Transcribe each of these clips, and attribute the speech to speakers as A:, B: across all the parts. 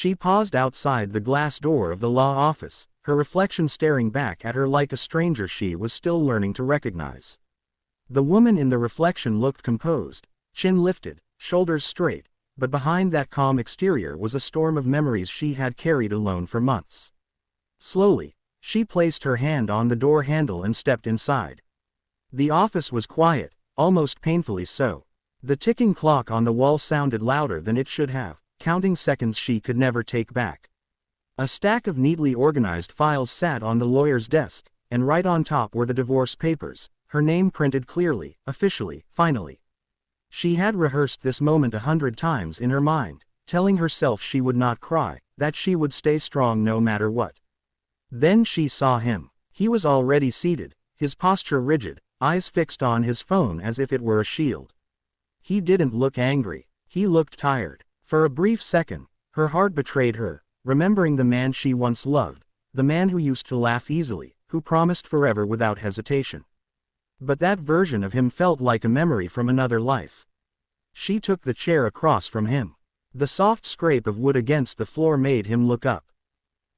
A: She paused outside the glass door of the law office, her reflection staring back at her like a stranger she was still learning to recognize. The woman in the reflection looked composed, chin lifted, shoulders straight, but behind that calm exterior was a storm of memories she had carried alone for months. Slowly, she placed her hand on the door handle and stepped inside. The office was quiet, almost painfully so. The ticking clock on the wall sounded louder than it should have, counting seconds she could never take back. A stack of neatly organized files sat on the lawyer's desk, and right on top were the divorce papers, her name printed clearly, officially, finally. She had rehearsed this moment 100 times in her mind, telling herself she would not cry, that she would stay strong no matter what. Then she saw him. He was already seated, his posture rigid, eyes fixed on his phone as if it were a shield. He didn't look angry, he looked tired. For a brief second, her heart betrayed her, remembering the man she once loved, the man who used to laugh easily, who promised forever without hesitation. But that version of him felt like a memory from another life. She took the chair across from him. The soft scrape of wood against the floor made him look up.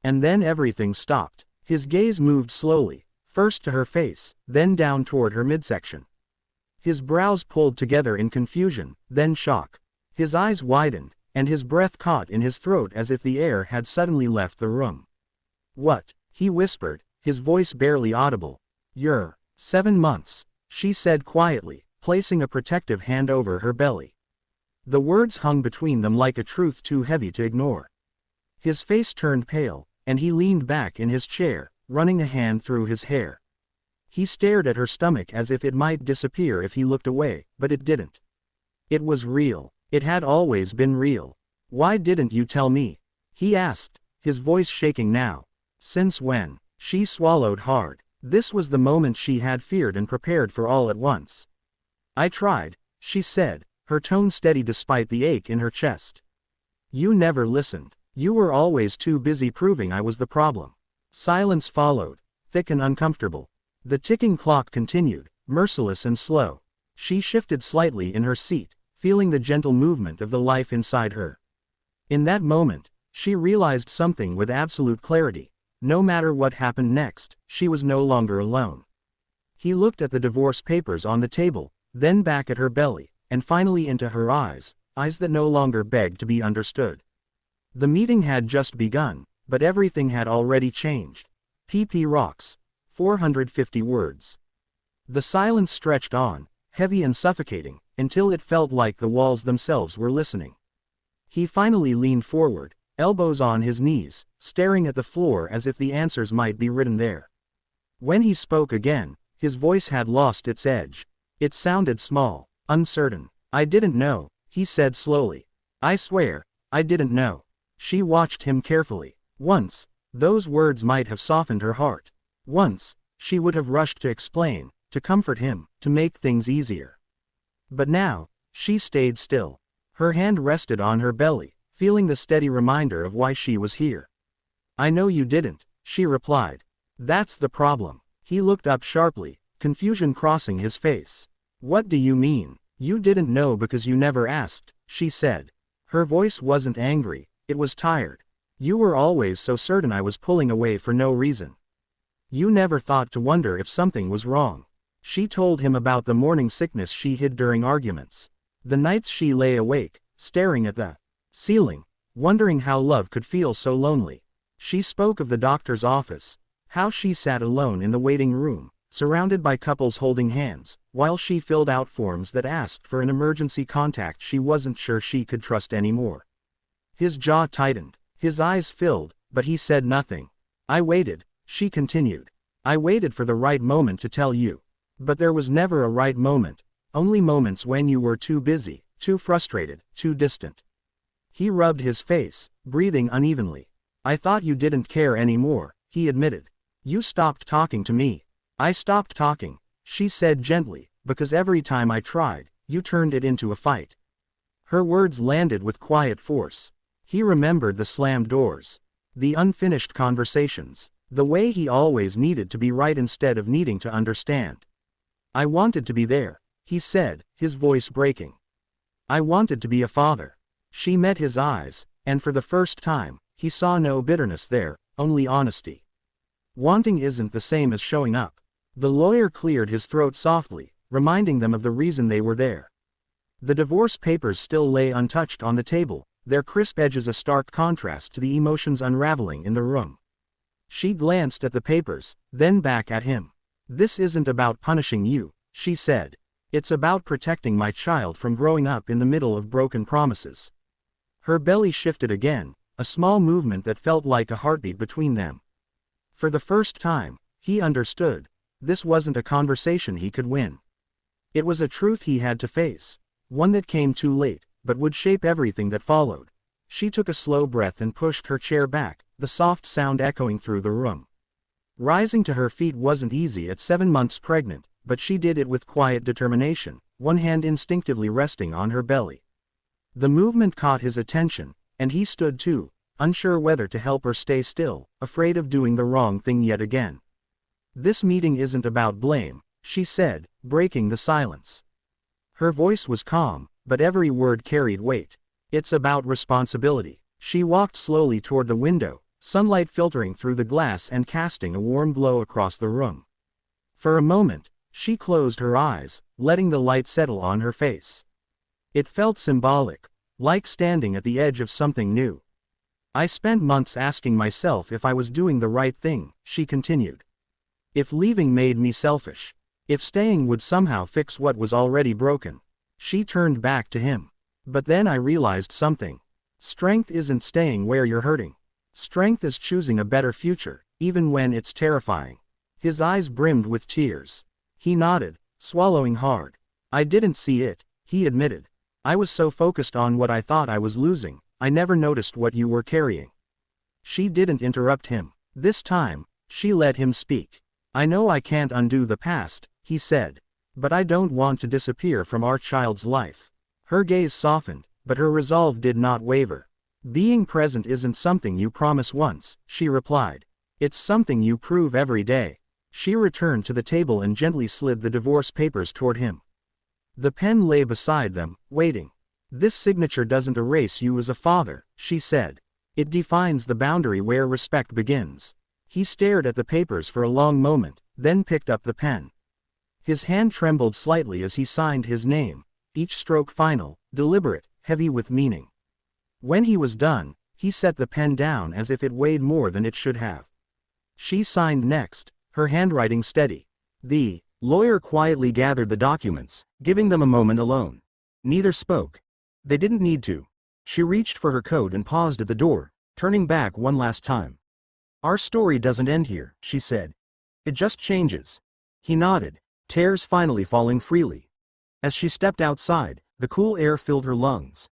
A: And then everything stopped. His gaze moved slowly, first to her face, then down toward her midsection. His brows pulled together in confusion, then shock. His eyes widened, and his breath caught in his throat as if the air had suddenly left the room. "What?" he whispered, his voice barely audible. "You're 7 months," she said quietly, placing a protective hand over her belly. The words hung between them like a truth too heavy to ignore. His face turned pale, and he leaned back in his chair, running a hand through his hair. He stared at her stomach as if it might disappear if he looked away, but it didn't. It was real. It had always been real. "Why didn't you tell me?" he asked, his voice shaking now. "Since when?" She swallowed hard. This was the moment she had feared and prepared for all at once. "I tried," she said, her tone steady despite the ache in her chest. "You never listened. You were always too busy proving I was the problem." Silence followed, thick and uncomfortable. The ticking clock continued, merciless and slow. She shifted slightly in her seat, feeling the gentle movement of the life inside her. In that moment, she realized something with absolute clarity. No matter what happened next, she was no longer alone. He looked at the divorce papers on the table, then back at her belly, and finally into her eyes, eyes that no longer begged to be understood. The meeting had just begun, but everything had already changed. PP Rocks. 450 words. The silence stretched on, heavy and suffocating, until it felt like the walls themselves were listening. He finally leaned forward, elbows on his knees, staring at the floor as if the answers might be written there. When he spoke again, his voice had lost its edge. It sounded small, uncertain. "I didn't know," he said slowly. "I swear, I didn't know." She watched him carefully. Once, those words might have softened her heart. Once, she would have rushed to explain, to comfort him, to make things easier. But now, she stayed still. Her hand rested on her belly, feeling the steady reminder of why she was here. "I know you didn't," she replied. "That's the problem." He looked up sharply, confusion crossing his face. "What do you mean? You didn't know because you never asked," she said. Her voice wasn't angry, it was tired. "You were always so certain I was pulling away for no reason. You never thought to wonder if something was wrong." She told him about the morning sickness she hid during arguments. The nights she lay awake, staring at the ceiling, wondering how love could feel so lonely. She spoke of the doctor's office, how she sat alone in the waiting room, surrounded by couples holding hands, while she filled out forms that asked for an emergency contact she wasn't sure she could trust anymore. His jaw tightened, his eyes filled, but he said nothing. "I waited," she continued. "I waited for the right moment to tell you. But there was never a right moment, only moments when you were too busy, too frustrated, too distant." He rubbed his face, breathing unevenly. "I thought you didn't care anymore," he admitted. "You stopped talking to me." "I stopped talking," she said gently, "because every time I tried, you turned it into a fight." Her words landed with quiet force. He remembered the slammed doors, the unfinished conversations, the way he always needed to be right instead of needing to understand. "I wanted to be there," he said, his voice breaking. "I wanted to be a father." She met his eyes, And for the first time, he saw no bitterness there, only honesty. Wanting isn't the same as showing up. The lawyer cleared his throat softly, reminding them of the reason they were there. The divorce papers still lay untouched on the table, their crisp edges a stark contrast to the emotions unraveling in the room. She glanced at the papers, then back at him. "This isn't about punishing you," she said. "It's about protecting my child from growing up in the middle of broken promises." Her belly shifted again, a small movement that felt like a heartbeat between them. For the first time, he understood. This wasn't a conversation he could win. It was a truth he had to face. One that came too late, but would shape everything that followed. She took a slow breath and pushed her chair back, the soft sound echoing through the room. Rising to her feet wasn't easy at 7 months pregnant, but she did it with quiet determination, one hand instinctively resting on her belly. The movement caught his attention, and he stood too, unsure whether to help or stay still, afraid of doing the wrong thing yet again. "This meeting isn't about blame," she said, breaking the silence. Her voice was calm, but every word carried weight. "It's about responsibility." She walked slowly toward the window, sunlight filtering through the glass and casting a warm glow across the room. For a moment, she closed her eyes, letting the light settle on her face. It felt symbolic, like standing at the edge of something new. "I spent months asking myself if I was doing the right thing," she continued. "If leaving made me selfish. If staying would somehow fix what was already broken." She turned back to him. "But then I realized something. Strength isn't staying where you're hurting. Strength is choosing a better future, even when it's terrifying." His eyes brimmed with tears. He nodded, swallowing hard. "I didn't see it," he admitted. "I was so focused on what I thought I was losing, I never noticed what you were carrying." She didn't interrupt him. This time, she let him speak. "I know I can't undo the past," he said. "But I don't want to disappear from our child's life." Her gaze softened, but her resolve did not waver. "Being present isn't something you promise once," she replied. "It's something you prove every day." She returned to the table and gently slid the divorce papers toward him. The pen lay beside them, waiting. "This signature doesn't erase you as a father," she said. "It defines the boundary where respect begins." He stared at the papers for a long moment, then picked up the pen. His hand trembled slightly as he signed his name, each stroke final, deliberate, heavy with meaning. When he was done, he set the pen down as if it weighed more than it should have. She signed next, her handwriting steady. The lawyer quietly gathered the documents, giving them a moment alone. Neither spoke. They didn't need to. She reached for her coat and paused at the door, turning back one last time. "Our story doesn't end here," she said. "It just changes." He nodded, tears finally falling freely. As she stepped outside, the cool air filled her lungs.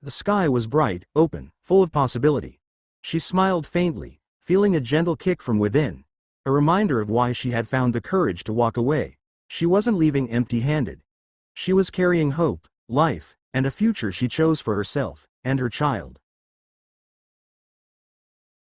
A: The sky was bright, open, full of possibility. She smiled faintly, feeling a gentle kick from within, a reminder of why she had found the courage to walk away. She wasn't leaving empty-handed. She was carrying hope, life, and a future she chose for herself and her child.